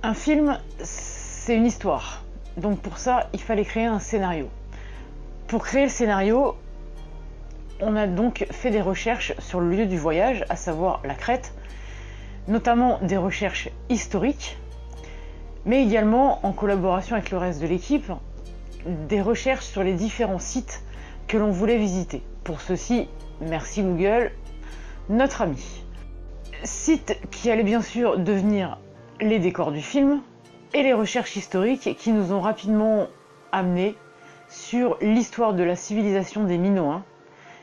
Un film, c'est une histoire. Donc pour ça, il fallait créer un scénario. Pour créer le scénario, on a donc fait des recherches sur le lieu du voyage, à savoir la Crète, notamment des recherches historiques, mais également, en collaboration avec le reste de l'équipe, des recherches sur les différents sites que l'on voulait visiter. Pour ceci, merci Google, notre ami. Sites qui allaient bien sûr devenir les décors du film, et les recherches historiques qui nous ont rapidement amenés sur l'histoire de la civilisation des Minoens,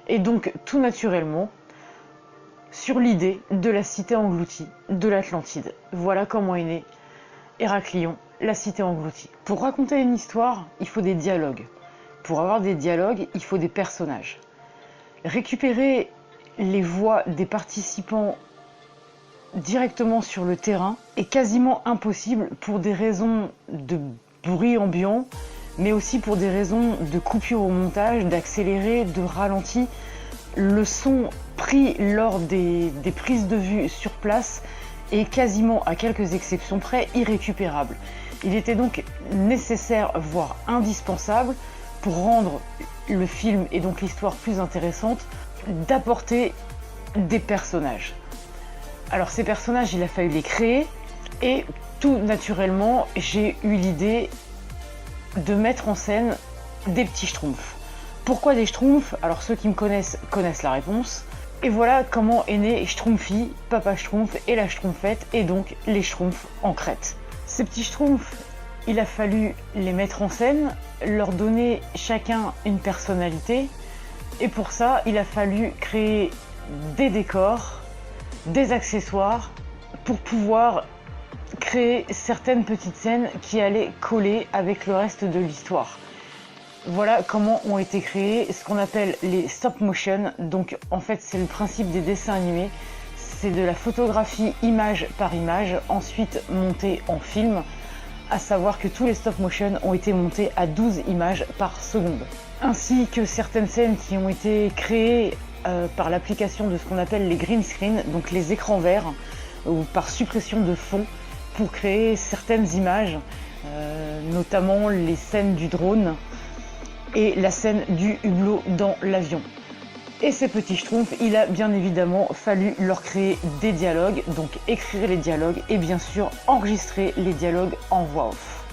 et donc tout naturellement sur l'idée de la cité engloutie, de l'Atlantide. Voilà comment est né Héraclion, la cité engloutie. Pour raconter une histoire, il faut des dialogues. Pour avoir des dialogues, il faut des personnages. Récupérer les voix des participants directement sur le terrain est quasiment impossible pour des raisons de bruit ambiant, mais aussi pour des raisons de coupure au montage, d'accéléré, de ralenti. Le son pris lors des prises de vue sur place est quasiment, à quelques exceptions près, irrécupérable. Il était donc nécessaire, voire indispensable, pour rendre le film et donc l'histoire plus intéressante, d'apporter des personnages. Alors ces personnages, il a fallu les créer, et tout naturellement, j'ai eu l'idée de mettre en scène des petits schtroumpfs. Pourquoi des schtroumpfs? Alors ceux qui me connaissent la réponse. Et voilà comment est né Schtroumpfy, Papa Schtroumpf et la Schtroumpfette, et donc les Schtroumpfs en Crète. Ces petits schtroumpfs, il a fallu les mettre en scène, leur donner chacun une personnalité, et pour ça, il a fallu créer des décors, des accessoires, pour pouvoir créer certaines petites scènes qui allaient coller avec le reste de l'histoire. Voilà comment ont été créés ce qu'on appelle les stop motion. Donc en fait c'est le principe des dessins animés, c'est de la photographie image par image, ensuite montée en film, à savoir que tous les stop motion ont été montés à 12 images par seconde. Ainsi que certaines scènes qui ont été créées par l'application de ce qu'on appelle les green screen, donc les écrans verts, ou par suppression de fond, pour créer certaines images, notamment les scènes du drone, et la scène du hublot dans l'avion. Et ces petits schtroumpfs, il a bien évidemment fallu leur créer des dialogues, donc écrire les dialogues et bien sûr enregistrer les dialogues en voix off.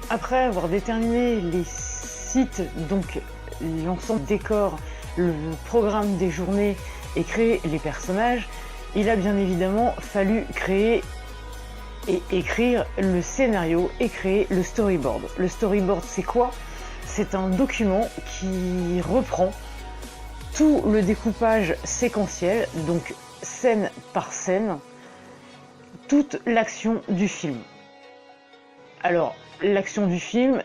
Après avoir déterminé les sites, donc l'ensemble des décors, le programme des journées et créer les personnages, il a bien évidemment fallu créer et écrire le scénario et créer le storyboard. Le storyboard, c'est quoi? C'est un document qui reprend tout le découpage séquentiel, donc scène par scène, toute l'action du film. Alors, l'action du film,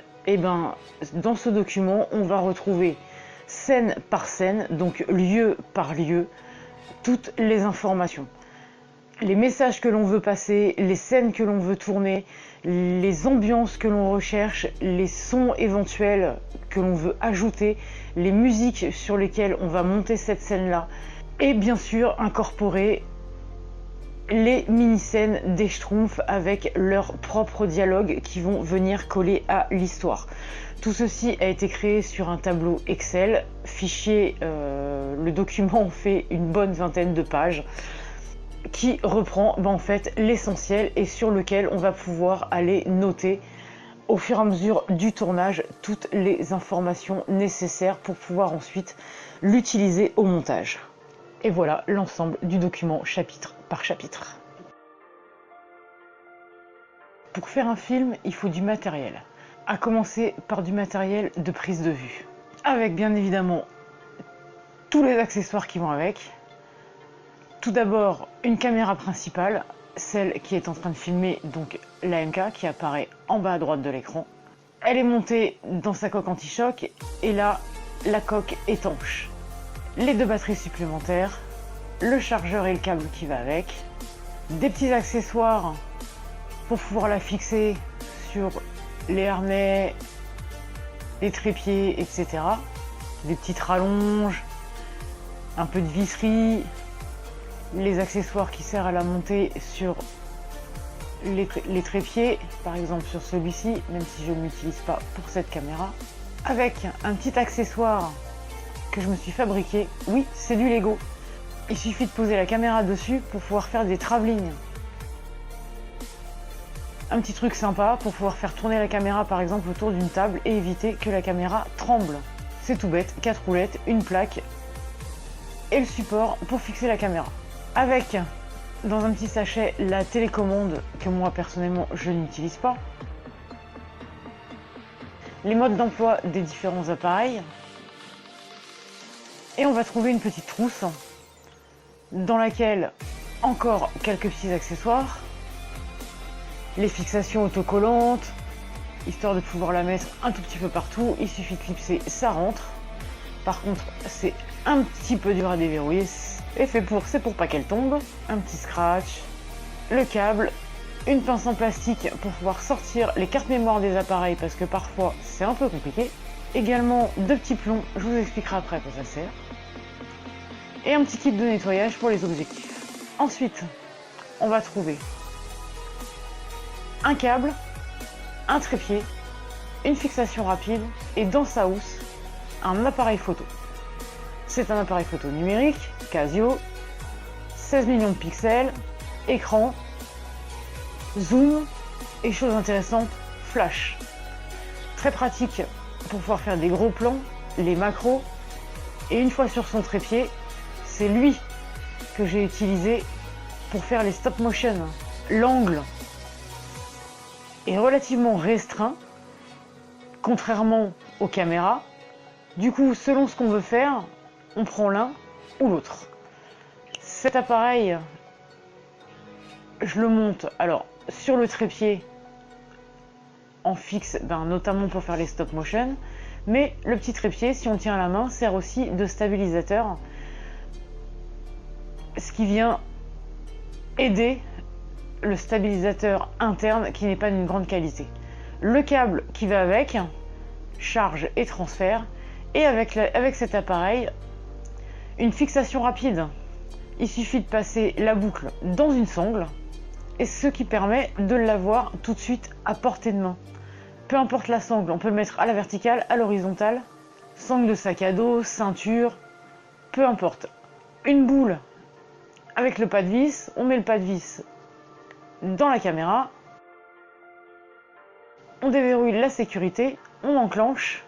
dans ce document, on va retrouver scène par scène, donc lieu par lieu, toutes les informations. Les messages que l'on veut passer, les scènes que l'on veut tourner, les ambiances que l'on recherche, les sons éventuels que l'on veut ajouter, les musiques sur lesquelles on va monter cette scène-là, et bien sûr incorporer les mini-scènes des Schtroumpfs avec leurs propres dialogues qui vont venir coller à l'histoire. Tout ceci a été créé sur un tableau Excel, fichier, le document fait une bonne vingtaine de pages, qui reprend en fait l'essentiel et sur lequel on va pouvoir aller noter au fur et à mesure du tournage toutes les informations nécessaires pour pouvoir ensuite l'utiliser au montage. Et voilà l'ensemble du document chapitre par chapitre. Pour faire un film, il faut du matériel. À commencer par du matériel de prise de vue, avec bien évidemment tous les accessoires qui vont avec. Tout d'abord, une caméra principale, celle qui est en train de filmer donc la MK qui apparaît en bas à droite de l'écran. Elle est montée dans sa coque anti-choc et là, la coque étanche. Les 2 batteries supplémentaires, le chargeur et le câble qui va avec, des petits accessoires pour pouvoir la fixer sur les harnais, les trépieds, etc. Des petites rallonges, un peu de visserie, les accessoires qui servent à la monter sur les trépieds, par exemple sur celui-ci, même si je ne l'utilise pas pour cette caméra, avec un petit accessoire que je me suis fabriqué. Oui, c'est du Lego. Il suffit de poser la caméra dessus pour pouvoir faire des travelling. Un petit truc sympa pour pouvoir faire tourner la caméra par exemple autour d'une table et éviter que la caméra tremble. C'est tout bête, 4 roulettes, une plaque et le support pour fixer la caméra. Avec, dans un petit sachet, la télécommande que moi personnellement je n'utilise pas. Les modes d'emploi des différents appareils. Et on va trouver une petite trousse dans laquelle encore quelques petits accessoires. Les fixations autocollantes, histoire de pouvoir la mettre un tout petit peu partout. Il suffit de clipser, ça rentre. Par contre, c'est un petit peu dur à déverrouiller. Et c'est pour pas qu'elle tombe. Un petit scratch, le câble, une pince en plastique pour pouvoir sortir les cartes mémoire des appareils parce que parfois c'est un peu compliqué. Également 2 petits plombs, je vous expliquerai après à quoi ça sert. Et un petit kit de nettoyage pour les objectifs. Ensuite, on va trouver un câble, un trépied, une fixation rapide et dans sa housse, un appareil photo. C'est un appareil photo numérique, Casio, 16 millions de pixels, écran, zoom et chose intéressante, flash. Très pratique pour pouvoir faire des gros plans, les macros. Et une fois sur son trépied, c'est lui que j'ai utilisé pour faire les stop motion. L'angle est relativement restreint, contrairement aux caméras. Du coup, selon ce qu'on veut faire, on prend l'un ou l'autre. Cet appareil, je le monte alors sur le trépied en fixe, notamment pour faire les stop motion, mais le petit trépied, si on tient à la main, sert aussi de stabilisateur, ce qui vient aider le stabilisateur interne qui n'est pas d'une grande qualité. Le câble qui va avec, charge et transfert, et avec cet appareil, une fixation rapide. Il suffit de passer la boucle dans une sangle, et ce qui permet de l'avoir tout de suite à portée de main. Peu importe la sangle, on peut le mettre à la verticale, à l'horizontale, sangle de sac à dos, ceinture, peu importe. Une boule avec le pas de vis, on met le pas de vis dans la caméra, on déverrouille la sécurité, on enclenche,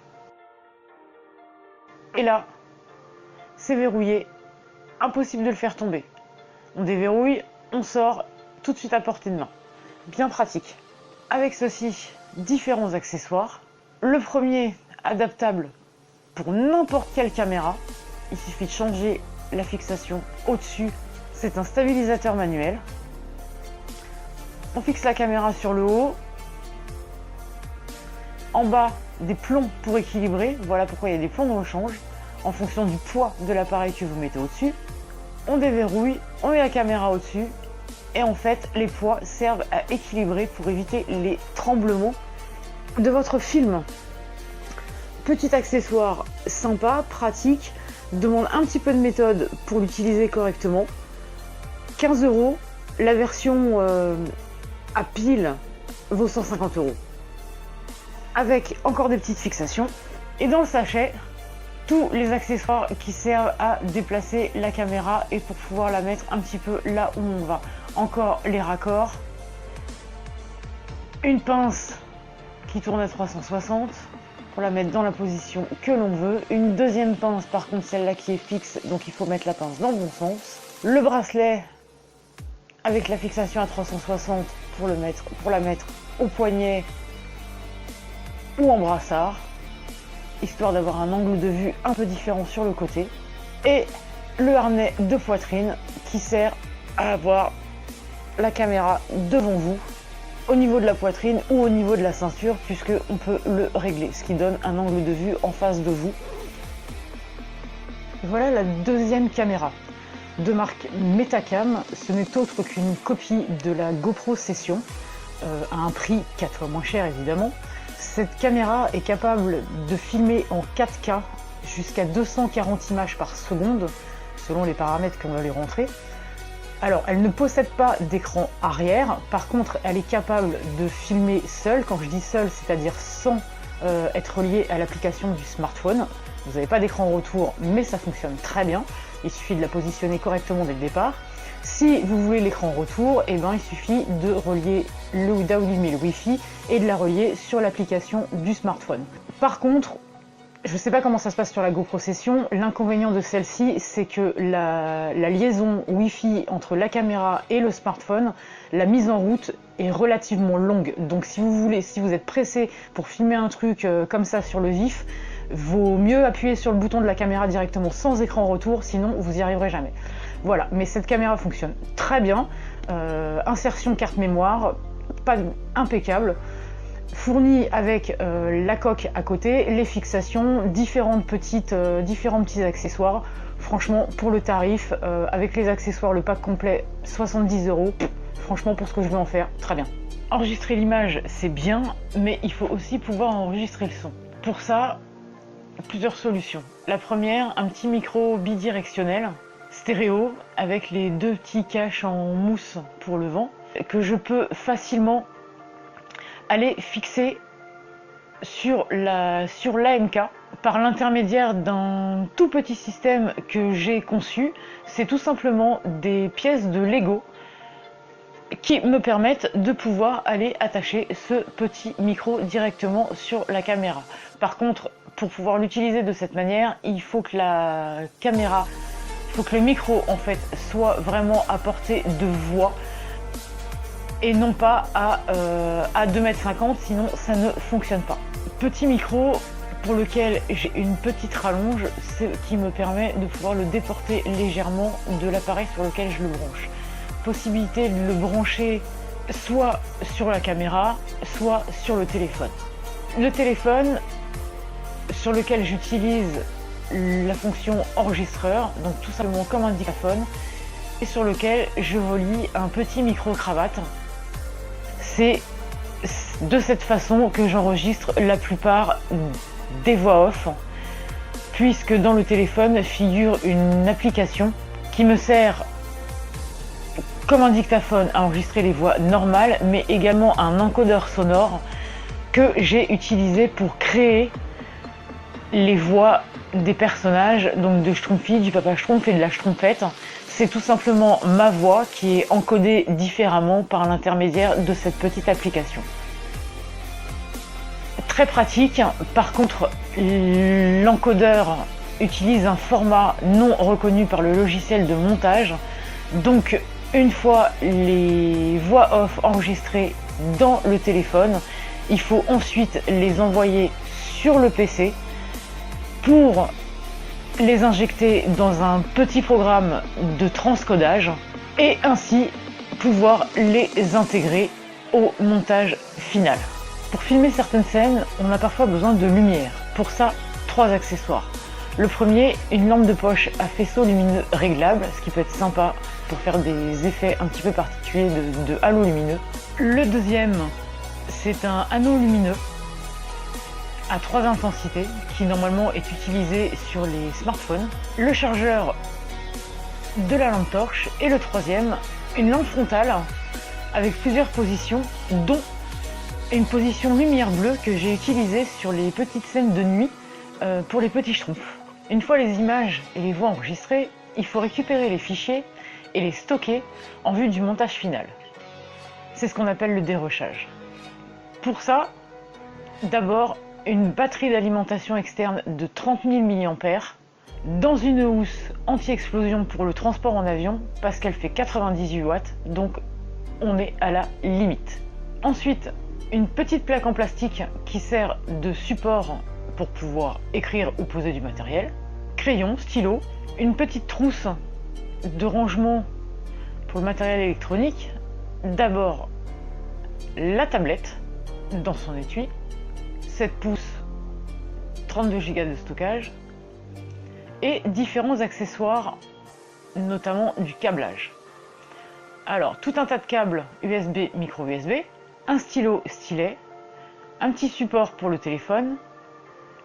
et là, c'est verrouillé, impossible de le faire tomber. On déverrouille, on sort, tout de suite à portée de main. Bien pratique. Avec ceci, différents accessoires. Le premier, adaptable pour n'importe quelle caméra. Il suffit de changer la fixation au-dessus. C'est un stabilisateur manuel. On fixe la caméra sur le haut. En bas, des plombs pour équilibrer. Voilà pourquoi il y a des plombs de rechange en fonction du poids de l'appareil que vous mettez au-dessus. On déverrouille, on met la caméra au-dessus. Et en fait, les poids servent à équilibrer pour éviter les tremblements de votre film. Petit accessoire sympa, pratique, demande un petit peu de méthode pour l'utiliser correctement. 15 €, la version à pile vaut 150 €. Avec encore des petites fixations. Et dans le sachet, tous les accessoires qui servent à déplacer la caméra et pour pouvoir la mettre un petit peu là où on va. Encore les raccords, une pince qui tourne à 360 pour la mettre dans la position que l'on veut, une deuxième pince par contre celle-là qui est fixe, donc il faut mettre la pince dans le bon sens, le bracelet avec la fixation à 360 pour la mettre au poignet ou en brassard, histoire d'avoir un angle de vue un peu différent sur le côté, et le harnais de poitrine qui sert à avoir la caméra devant vous, au niveau de la poitrine ou au niveau de la ceinture, puisque on peut le régler, ce qui donne un angle de vue en face de vous. Voilà la deuxième caméra de marque Metacam. Ce n'est autre qu'une copie de la GoPro Session, à un prix 4 fois moins cher évidemment. Cette caméra est capable de filmer en 4K jusqu'à 240 images par seconde, selon les paramètres qu'on va lui rentrer. Alors, elle ne possède pas d'écran arrière, par contre, elle est capable de filmer seule. Quand je dis seule, c'est-à-dire sans être reliée à l'application du smartphone. Vous n'avez pas d'écran retour, mais ça fonctionne très bien. Il suffit de la positionner correctement dès le départ. Si vous voulez l'écran retour, eh ben, il suffit de relier d'allumer le Wi-Fi et de la relier sur l'application du smartphone. Par contre, je ne sais pas comment ça se passe sur la GoPro Session, l'inconvénient de celle-ci, c'est que la liaison Wi-Fi entre la caméra et le smartphone, la mise en route est relativement longue. Donc si vous êtes pressé pour filmer un truc comme ça sur le vif, vaut mieux appuyer sur le bouton de la caméra directement sans écran retour, sinon vous n'y arriverez jamais. Voilà, mais cette caméra fonctionne très bien. Insertion carte mémoire, pas impeccable. Fournie avec la coque à côté, les fixations, différents petits accessoires. Franchement, pour le tarif, avec les accessoires, le pack complet, 70 €. Franchement, pour ce que je veux en faire, très bien. Enregistrer l'image, c'est bien, mais il faut aussi pouvoir enregistrer le son. Pour ça, plusieurs solutions. La première, un petit micro bidirectionnel, stéréo, avec les deux petits caches en mousse pour le vent, que je peux facilement aller fixer sur l'AMK par l'intermédiaire d'un tout petit système que j'ai conçu. C'est tout simplement des pièces de Lego qui me permettent de pouvoir aller attacher ce petit micro directement sur la caméra. Par contre, pour pouvoir l'utiliser de cette manière, il faut que le micro en fait soit vraiment à portée de voix et non pas à 2,50 m, sinon ça ne fonctionne pas. Petit micro pour lequel j'ai une petite rallonge, ce qui me permet de pouvoir le déporter légèrement de l'appareil sur lequel je le branche. Possibilité de le brancher soit sur la caméra, soit sur le téléphone. Le téléphone sur lequel j'utilise la fonction enregistreur, donc tout simplement comme un dictaphone, et sur lequel je relie un petit micro-cravate. C'est de cette façon que j'enregistre la plupart des voix off, puisque dans le téléphone figure une application qui me sert comme un dictaphone à enregistrer les voix normales, mais également un encodeur sonore que j'ai utilisé pour créer les voix des personnages, donc de Schtroumpfy, du Papa Schtroumpf et de la Schtroumpfette. C'est tout simplement ma voix qui est encodée différemment par l'intermédiaire de cette petite application. Très pratique, par contre l'encodeur utilise un format non reconnu par le logiciel de montage, donc une fois les voix off enregistrées dans le téléphone, il faut ensuite les envoyer sur le PC pour les injecter dans un petit programme de transcodage et ainsi pouvoir les intégrer au montage final. Pour filmer certaines scènes, on a parfois besoin de lumière. Pour ça, 3 accessoires. Le premier, une lampe de poche à faisceau lumineux réglable, ce qui peut être sympa pour faire des effets un petit peu particuliers de halo lumineux. Le deuxième, c'est un anneau lumineux à 3 intensités qui normalement est utilisé sur les smartphones. Le chargeur de la lampe torche. Et le troisième, une lampe frontale avec plusieurs positions, dont une position lumière bleue que j'ai utilisée sur les petites scènes de nuit pour les petits schtroumpfs. Une fois les images et les voix enregistrées, il faut récupérer les fichiers et les stocker en vue du montage final. C'est ce qu'on appelle le dérochage. Pour ça, d'abord une batterie d'alimentation externe de 30 000 mAh dans une housse anti-explosion pour le transport en avion parce qu'elle fait 98 watts, donc on est à la limite. Ensuite, une petite plaque en plastique qui sert de support pour pouvoir écrire ou poser du matériel, crayon, stylo, une petite trousse de rangement pour le matériel électronique, d'abord la tablette dans son étui, 7 pouces, 32 Go de stockage et différents accessoires, notamment du câblage. Alors, tout un tas de câbles USB, micro USB, un stylo stylet, un petit support pour le téléphone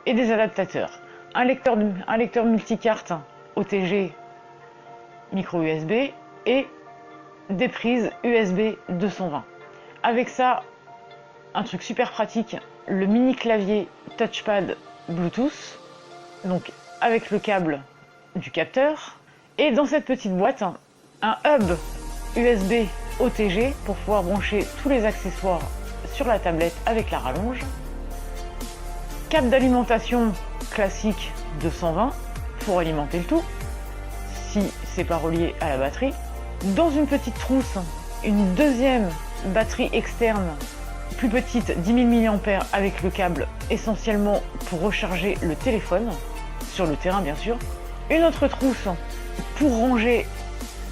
et des adaptateurs. Un lecteur multicarte OTG micro USB et des prises USB 220. Avec ça, un truc super pratique, le mini clavier touchpad Bluetooth, donc avec le câble du capteur, et dans cette petite boîte, un hub USB OTG pour pouvoir brancher tous les accessoires sur la tablette avec la rallonge, câble d'alimentation classique 220 pour alimenter le tout, si c'est pas relié à la batterie. Dans une petite trousse, une deuxième batterie externe, plus petite, 10 000 mAh avec le câble essentiellement pour recharger le téléphone, sur le terrain bien sûr. Une autre trousse pour ranger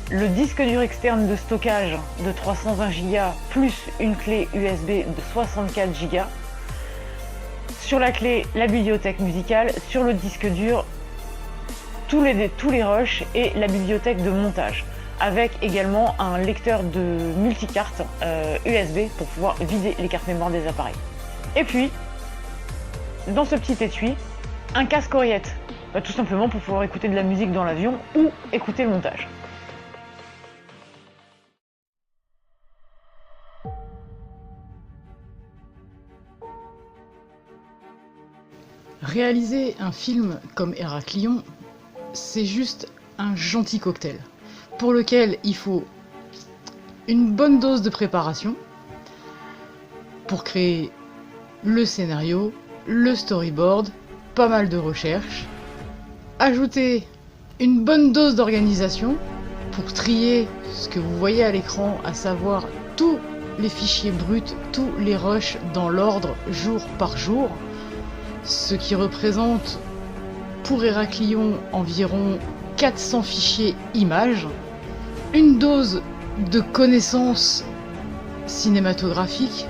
le disque dur externe de stockage de 320 Go plus une clé USB de 64 Go. Sur la clé, la bibliothèque musicale, sur le disque dur, tous les rushs et la bibliothèque de montage, avec également un lecteur de multicartes USB pour pouvoir vider les cartes mémoire des appareils. Et puis, dans ce petit étui, un casque oreillette, tout simplement pour pouvoir écouter de la musique dans l'avion ou écouter le montage. Réaliser un film comme Héraclion, c'est juste un gentil cocktail, pour lequel il faut une bonne dose de préparation pour créer le scénario, le storyboard, pas mal de recherche, ajouter une bonne dose d'organisation pour trier ce que vous voyez à l'écran, à savoir tous les fichiers bruts, tous les rushs dans l'ordre jour par jour, ce qui représente pour Héraclion environ 400 fichiers images, une dose de connaissances cinématographiques,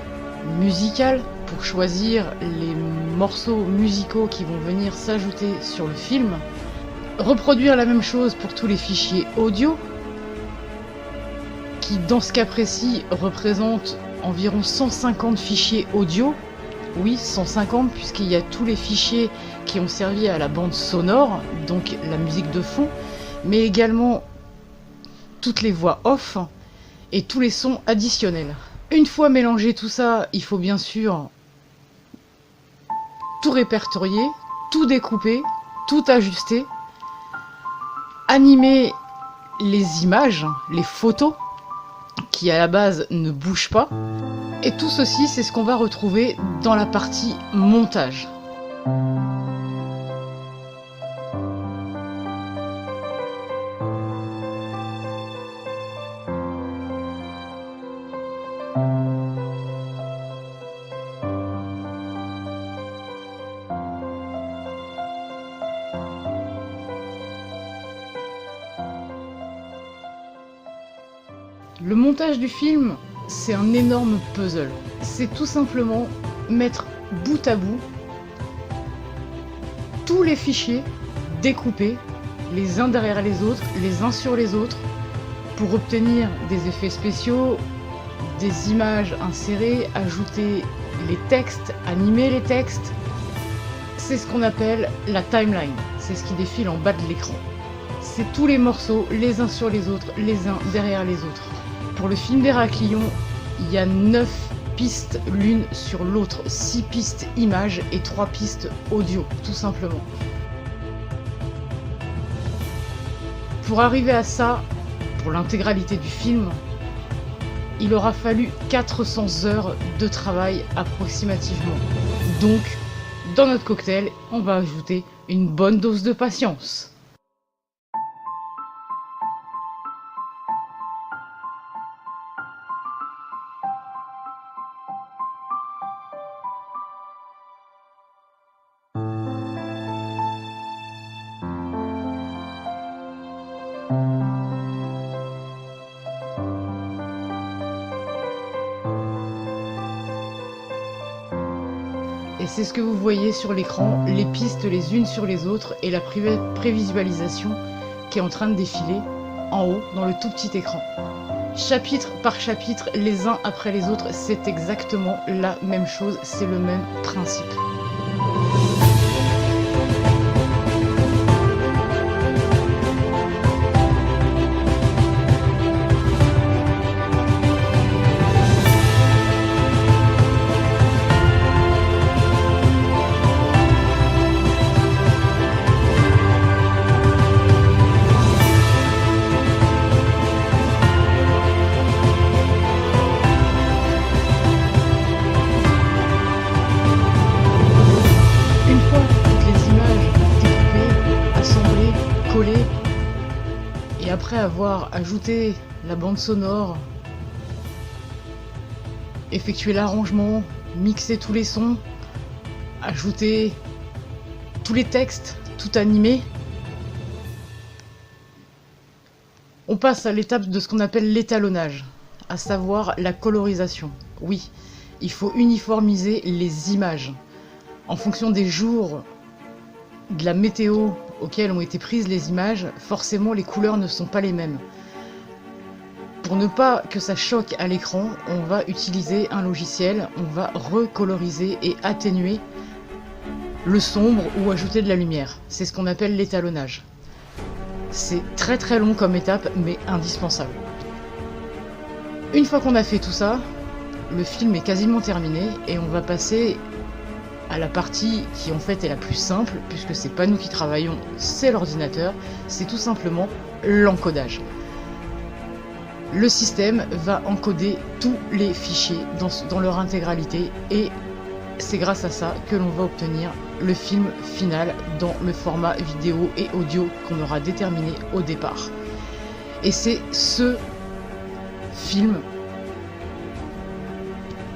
musicales, pour choisir les morceaux musicaux qui vont venir s'ajouter sur le film, reproduire la même chose pour tous les fichiers audio, qui dans ce cas précis représentent environ 150 fichiers audio. Oui, 150, puisqu'il y a tous les fichiers qui ont servi à la bande sonore, donc la musique de fond, mais également toutes les voix off et tous les sons additionnels. Une fois mélangé tout ça, il faut bien sûr tout répertorier, tout découper, tout ajuster, animer les images, les photos, qui à la base ne bougent pas. Et tout ceci, c'est ce qu'on va retrouver dans la partie montage. Le montage du film, c'est un énorme puzzle. C'est tout simplement mettre bout à bout tous les fichiers découpés les uns derrière les autres, les uns sur les autres, pour obtenir des effets spéciaux, des images insérées, ajouter les textes, animer les textes. C'est ce qu'on appelle la timeline, c'est ce qui défile en bas de l'écran. C'est tous les morceaux, les uns sur les autres, les uns derrière les autres. Pour le film d'Héraclion, il y a 9 pistes l'une sur l'autre, 6 pistes images et 3 pistes audio, tout simplement. Pour arriver à ça, pour l'intégralité du film, il aura fallu 400 heures de travail approximativement. Donc, dans notre cocktail, on va ajouter une bonne dose de patience. Et c'est ce que vous voyez sur l'écran, les pistes les unes sur les autres et la prévisualisation qui est en train de défiler en haut dans le tout petit écran. Chapitre par chapitre, les uns après les autres, c'est exactement la même chose, c'est le même principe. après avoir ajouté la bande sonore, effectué l'arrangement, mixé tous les sons, ajouté tous les textes, tout animé, on passe à l'étape de ce qu'on appelle l'étalonnage, à savoir la colorisation. Oui, il faut uniformiser les images. En fonction des jours, de la météo auxquelles ont été prises les images, forcément les couleurs ne sont pas les mêmes. Pour ne pas que ça choque à l'écran, on va utiliser un logiciel, on va recoloriser et atténuer le sombre ou ajouter de la lumière. C'est ce qu'on appelle l'étalonnage. C'est très très long comme étape, mais indispensable. Une fois qu'on a fait tout ça, le film est quasiment terminé et on va passer à la partie qui en fait est la plus simple, puisque c'est pas nous qui travaillons, c'est l'ordinateur, c'est tout simplement l'encodage. Le système va encoder tous les fichiers dans leur intégralité et c'est grâce à ça que l'on va obtenir le film final dans le format vidéo et audio qu'on aura déterminé au départ. Et c'est ce film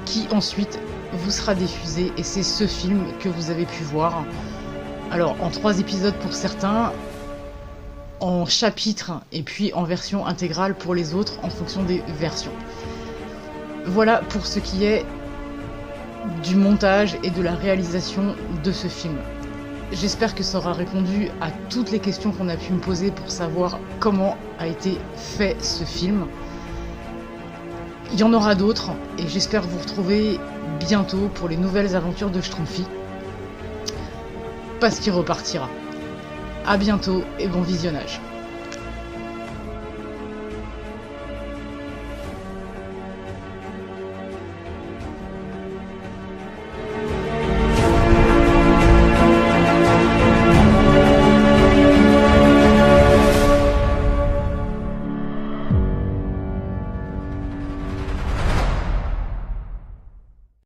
qui ensuite vous sera diffusé et c'est ce film que vous avez pu voir. Alors en 3 épisodes pour certains, en chapitres et puis en version intégrale pour les autres en fonction des versions. Voilà pour ce qui est du montage et de la réalisation de ce film. J'espère que ça aura répondu à toutes les questions qu'on a pu me poser pour savoir comment a été fait ce film. Il y en aura d'autres et j'espère vous retrouver bientôt pour les nouvelles aventures de Schtroumpfy, parce qu'il repartira. À bientôt et bon visionnage.